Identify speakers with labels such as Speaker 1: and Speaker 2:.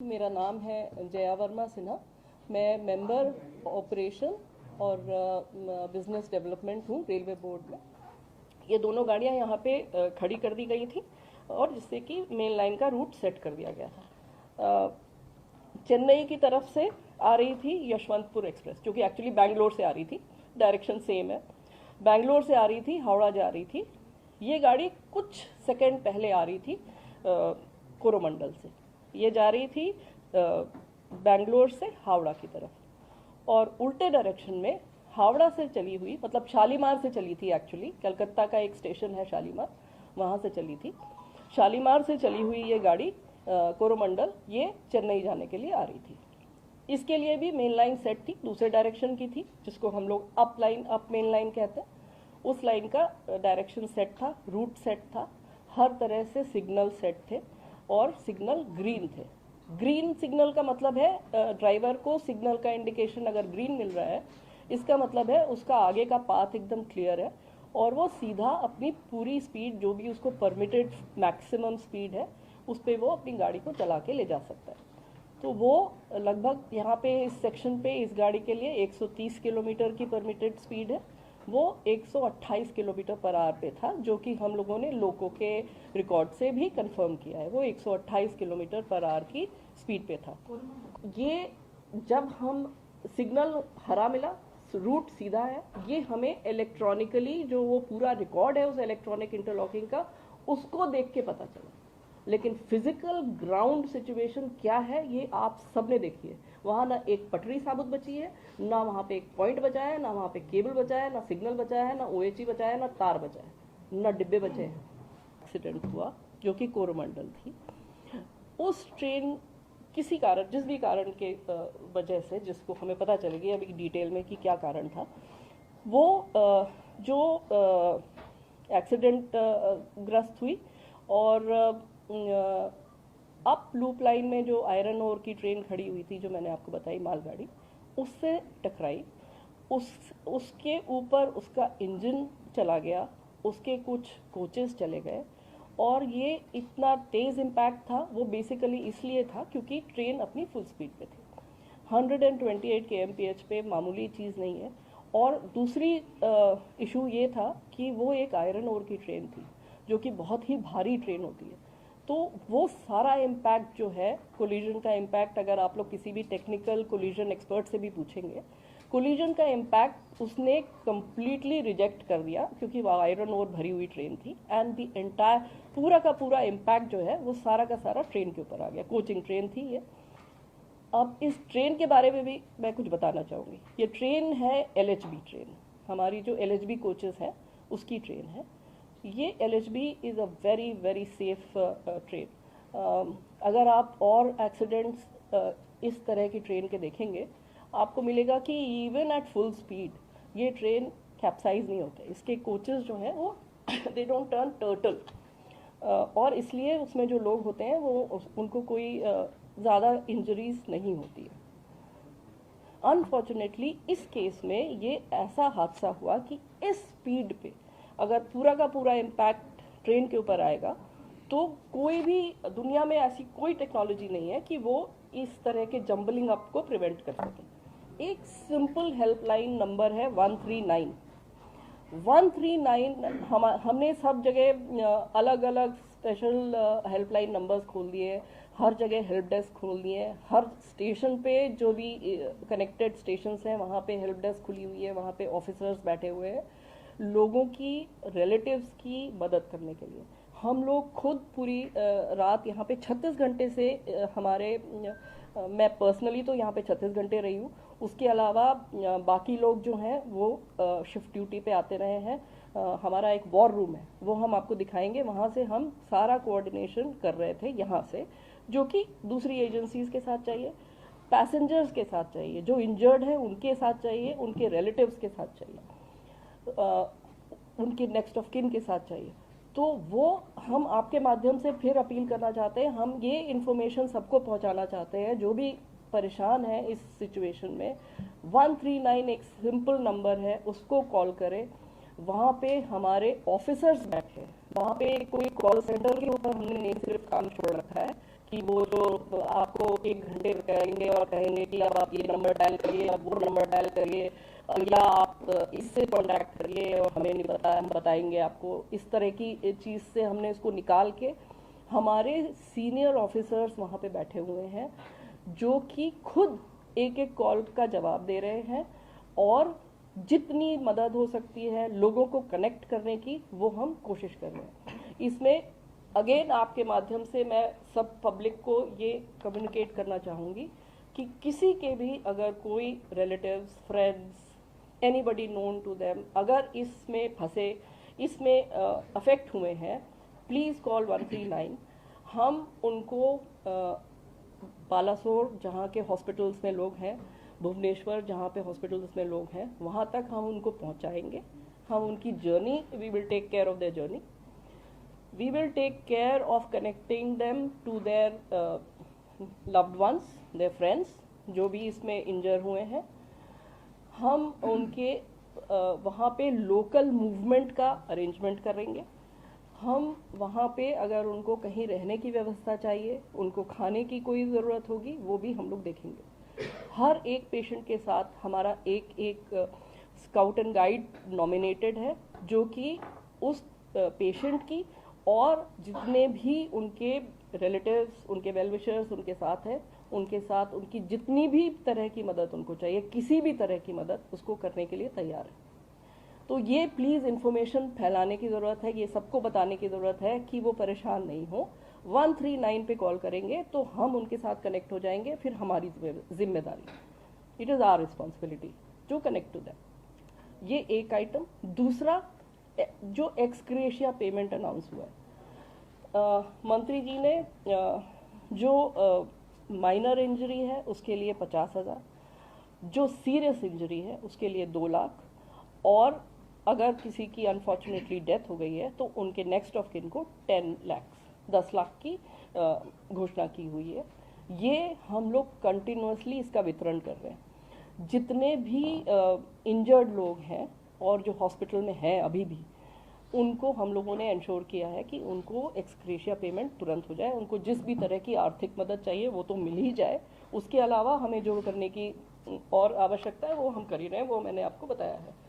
Speaker 1: मेरा नाम है जया वर्मा सिन्हा। मैं मेंबर ऑपरेशन और बिजनेस डेवलपमेंट हूँ रेलवे बोर्ड में। ये दोनों गाड़ियाँ यहाँ पे खड़ी कर दी गई थी और जिससे कि मेन लाइन का रूट सेट कर दिया गया था। चेन्नई की तरफ से आ रही थी यशवंतपुर एक्सप्रेस, जो कि एक्चुअली बैंगलोर से आ रही थी, डायरेक्शन सेम है। बैंगलोर से आ रही थी, हावड़ा जा रही थी। ये गाड़ी कुछ सेकंड पहले आ रही थी कोरोमंडल से। ये जा रही थी बैंगलोर से हावड़ा की तरफ और उल्टे डायरेक्शन में हावड़ा से चली हुई, मतलब शालीमार से चली थी। एक्चुअली कलकत्ता का एक स्टेशन है शालीमार, वहाँ से चली थी। शालीमार से चली हुई ये गाड़ी कोरोमंडल ये चेन्नई जाने के लिए आ रही थी। इसके लिए भी मेन लाइन सेट थी, दूसरे डायरेक्शन की थी, जिसको हम लोग अप मेन लाइन कहते हैं। उस लाइन का डायरेक्शन सेट था, रूट सेट था, हर तरह से सिग्नल सेट थे और सिग्नल ग्रीन थे। ग्रीन सिग्नल का मतलब है ड्राइवर को सिग्नल का इंडिकेशन अगर ग्रीन मिल रहा है, इसका मतलब है उसका आगे का पाथ एकदम क्लियर है और वो सीधा अपनी पूरी स्पीड, जो भी उसको परमिटेड मैक्सिमम स्पीड है, उस पर वो अपनी गाड़ी को चला के ले जा सकता है। तो वो लगभग यहाँ पे इस सेक्शन पे इस गाड़ी के लिए 130 किलोमीटर की परमिटेड स्पीड है। वो 128 किलोमीटर पर आवर पे था, जो कि हम लोगों ने लोको के रिकॉर्ड से भी कंफर्म किया है। वो 128 किलोमीटर पर आवर की स्पीड पे था। ये जब हम सिग्नल हरा मिला, रूट सीधा है, ये हमें इलेक्ट्रॉनिकली जो वो पूरा रिकॉर्ड है उस इलेक्ट्रॉनिक इंटरलॉकिंग का, उसको देख के पता चला। लेकिन फिजिकल ग्राउंड सिचुएशन क्या है ये आप सबने देखी है। वहाँ ना एक पटरी साबुत बची है, ना वहाँ पे एक पॉइंट बचा है, ना वहाँ पे केबल बचा है, ना सिग्नल बचा है, ना ओएचई बचा है, ना तार बचा है, ना डिब्बे बचे हैं। एक्सीडेंट हुआ जो कि कोरोमंडल थी। उस ट्रेन किसी कारण, जिस भी कारण के वजह से, जिसको हमें पता चलेगी अभी डिटेल में कि क्या कारण था, वो जो एक्सीडेंट ग्रस्त हुई और अप लूप लाइन में जो आयरन ओर की ट्रेन खड़ी हुई थी, जो मैंने आपको बताई मालगाड़ी, उससे टकराई। उसके ऊपर उसका इंजन चला गया, उसके कुछ कोचेस चले गए और ये इतना तेज़ इम्पैक्ट था। वो बेसिकली इसलिए था क्योंकि ट्रेन अपनी फुल स्पीड पे थी। 128 kmph पे मामूली चीज़ नहीं है। और दूसरी इशू ये था कि वो एक आयरन ओर की ट्रेन थी, जो कि बहुत ही भारी ट्रेन होती है। तो वो सारा इम्पैक्ट जो है, कोलिजन का इम्पैक्ट, अगर आप लोग किसी भी टेक्निकल कोलिजन एक्सपर्ट से भी पूछेंगे, कोलिजन का इम्पैक्ट उसने कम्प्लीटली रिजेक्ट कर दिया, क्योंकि वो आयरन ओर भरी हुई ट्रेन थी। एंड द एंटायर पूरा का पूरा इम्पैक्ट जो है वो सारा का सारा ट्रेन के ऊपर आ गया। कोचिंग ट्रेन थी ये। अब इस ट्रेन के बारे में भी मैं कुछ बताना चाहूँगी। ये ट्रेन है LHB ट्रेन, हमारी जो LHB कोचेस हैं उसकी ट्रेन है ये। LHB is a very very safe train. अगर आप और एक्सीडेंट्स इस तरह की ट्रेन के देखेंगे, आपको मिलेगा कि इवन एट फुल स्पीड ये ट्रेन कैप्साइज नहीं होते। इसके कोचेस जो हैं वो दे डोंट टर्न टर्टल, और इसलिए उसमें जो लोग होते हैं वो उनको कोई ज़्यादा इंजरीज नहीं होती है। अनफॉर्चुनेटली इस केस में ये ऐसा हादसा हुआ कि इस स्पीड पे अगर पूरा का पूरा इम्पैक्ट ट्रेन के ऊपर आएगा, तो कोई भी दुनिया में ऐसी कोई टेक्नोलॉजी नहीं है कि वो इस तरह के जंबलिंग अप को प्रिवेंट कर सके। एक सिंपल हेल्पलाइन नंबर है 139। 139 हमने सब जगह अलग अलग स्पेशल हेल्पलाइन नंबर्स खोल दिए, हर जगह हेल्प डेस्क खोल दिए, हर स्टेशन पे जो भी कनेक्टेड स्टेशंस हैं वहाँ पे हेल्प डेस्क खुली हुई है, वहाँ पे ऑफिसर्स बैठे हुए हैं लोगों की, रिलेटिव्स की मदद करने के लिए। हम लोग खुद पूरी रात यहाँ पे 36 घंटे से हमारे मैं पर्सनली तो यहाँ पे 36 घंटे रही हूँ, उसके अलावा बाकी लोग जो हैं वो शिफ्ट ड्यूटी पे आते रहे हैं। हमारा एक वॉर रूम है, वो हम आपको दिखाएंगे। वहाँ से हम सारा कोऑर्डिनेशन कर रहे थे यहाँ से, जो कि दूसरी एजेंसीज के साथ चाहिए, पैसेंजर्स के साथ चाहिए, जो इंजर्ड है उनके साथ चाहिए, उनके रिलेटिव्स के साथ चाहिए, उनके नेक्स्ट ऑफ किन के साथ चाहिए। तो वो हम आपके माध्यम से फिर अपील करना चाहते हैं। हम ये इन्फॉर्मेशन सबको पहुंचाना चाहते हैं जो भी परेशान है इस सिचुएशन में। 139 एक सिंपल नंबर है, उसको कॉल करें। वहाँ पे हमारे ऑफिसर्स बैठे हैं, वहाँ पे कोई कॉल सेंटर के ऊपर हमने नहीं सिर्फ काम छोड़ रखा है कि वो जो आपको 1 घंटे करेंगे और कहेंगे कि अब आप ये नंबर डायल करिए, अब वो नंबर डायल करिए, या आप इससे कॉन्टैक्ट करिए और हमें नहीं पता, हम बताएंगे आपको। इस तरह की चीज़ से हमने इसको निकाल के हमारे सीनियर ऑफिसर्स वहाँ पे बैठे हुए हैं जो कि खुद एक एक कॉल का जवाब दे रहे हैं, और जितनी मदद हो सकती है लोगों को कनेक्ट करने की वो हम कोशिश कर रहे हैं। इसमें अगेन आपके माध्यम से मैं सब पब्लिक को ये कम्युनिकेट करना चाहूँगी कि किसी के भी अगर कोई relatives, friends, anybody known to them अगर इसमें फंसे, इसमें अफेक्ट हुए हैं, प्लीज़ कॉल 139। हम उनको बालासोर जहाँ के हॉस्पिटल्स में लोग हैं, भुवनेश्वर जहाँ पे हॉस्पिटल्स में लोग हैं, वहाँ तक हम उनको पहुँचाएंगे। हम उनकी journey, we will take care of their journey, we will take care of connecting them to their loved ones, their friends जो भी इसमें इंजर हुए हैं। हम उनके वहाँ पे लोकल मूवमेंट का अरेंजमेंट करेंगे। हम वहाँ पे अगर उनको कहीं रहने की व्यवस्था चाहिए, उनको खाने की कोई ज़रूरत होगी, वो भी हम लोग देखेंगे। हर एक पेशेंट के साथ हमारा एक स्काउट एंड गाइड नॉमिनेटेड है जो कि उस पेशेंट की और जितने भी उनके रिलेटिव्स, उनके वेल विशर्स उनके साथ है, उनके साथ उनकी जितनी भी तरह की मदद उनको चाहिए, किसी भी तरह की मदद उसको करने के लिए तैयार है। तो ये प्लीज़ इन्फॉर्मेशन फैलाने की ज़रूरत है, ये सबको बताने की ज़रूरत है कि वो परेशान नहीं हो। 139 पे कॉल करेंगे तो हम उनके साथ कनेक्ट हो जाएंगे, फिर हमारी जिम्मेदारी, it is our responsibility to connect to them. ये एक आइटम। दूसरा, जो एक्सग्रेशिया पेमेंट अनाउंस हुआ है, मंत्री जी ने जो माइनर इंजरी है उसके लिए 50,000, जो सीरियस इंजरी है उसके लिए 2 लाख, और अगर किसी की अनफॉर्चुनेटली डेथ हो गई है तो उनके नेक्स्ट ऑफ किन को 10 लाख की घोषणा की हुई है। ये हम लोग कंटिन्यूसली इसका वितरण कर रहे हैं। जितने भी इंजर्ड लोग हैं और जो हॉस्पिटल में हैं अभी भी, उनको हम लोगों ने इंश्योर किया है कि उनको एक्सग्रेशिया पेमेंट तुरंत हो जाए। उनको जिस भी तरह की आर्थिक मदद चाहिए वो तो मिल ही जाए, उसके अलावा हमें जो करने की और आवश्यकता है वो हम कर ही रहे हैं, वो मैंने आपको बताया है।